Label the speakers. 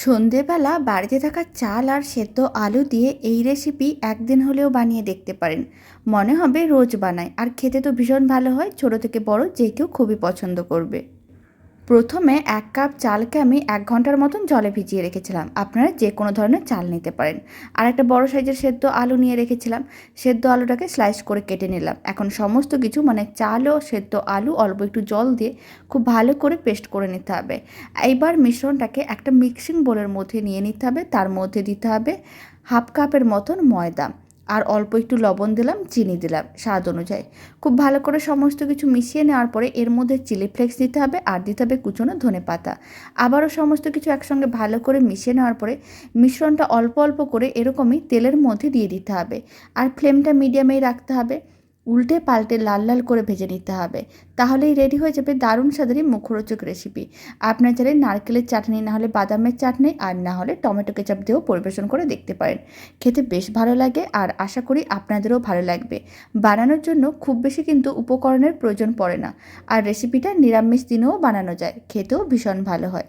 Speaker 1: সন্ধেবেলা বাড়িতে থাকা চাল আর সেদ্ধ আলু দিয়ে এই রেসিপি একদিন হলেও বানিয়ে দেখতে পারেন। মনে হবে রোজ বানায়, আর খেতে তো ভীষণ ভালো হয়। ছোট থেকে বড় যে কেউ খুবই পছন্দ করবে। প্রথমে 1 কাপ চালকে আমি 1 ঘন্টার মতন জলে ভিজিয়ে রেখেছিলাম। আপনারা যে কোনো ধরনের চাল নিতে পারেন। আর একটা বড় সাইজের সেদ্ধ আলু নিয়ে রেখেছিলাম। সেদ্ধ আলুটাকে স্লাইস করে কেটে নিলাম। এখন সমস্ত কিছু মানে চাল ও সেদ্ধ আলু অল্প একটু জল দিয়ে খুব ভালো করে পেস্ট করে নিতে হবে। এইবার মিশ্রণটাকে একটা মিক্সিং বোলের মধ্যে নিয়ে নিতে হবে। তার মধ্যে দিতে হবে 1/2 কাপের মতন ময়দা, আর অল্প একটু লবণ দিলাম, চিনি দিলাম স্বাদ অনুযায়ী। খুব ভালো করে সমস্ত কিছু মিশিয়ে নেওয়ার পরে এর মধ্যে চিলি ফ্লেক্স দিতে হবে, আর দিতে হবে কুচনো ধনেপাতা। আবারও সমস্ত কিছু একসঙ্গে ভালো করে মিশিয়ে নেওয়ার পরে মিশ্রণটা অল্প অল্প করে এরকমই তেলের মধ্যে দিয়ে দিতে হবে, আর ফ্লেমটা মিডিয়ামেই রাখতে হবে। উল্টে পাল্টে লাল লাল করে ভেজে নিতে হবে। তাহলেই রেডি হয়ে যাবে দারুণ স্বাদের মুখরোচক রেসিপি। আপনার চাইলে নারকেলের চাটনি, না হলে বাদামের চাটনি, আর না হলে টমেটো কেচাপ দিয়েও পরিবেশন করে দেখতে পারেন। খেতে বেশ ভালো লাগে, আর আশা করি আপনাদেরও ভালো লাগবে। বানানোর জন্য খুব বেশি কিন্তু উপকরণের প্রয়োজন পড়ে না, আর রেসিপিটা নিরামিষ দিনেও বানানো যায়, খেতেও ভীষণ ভালো হয়।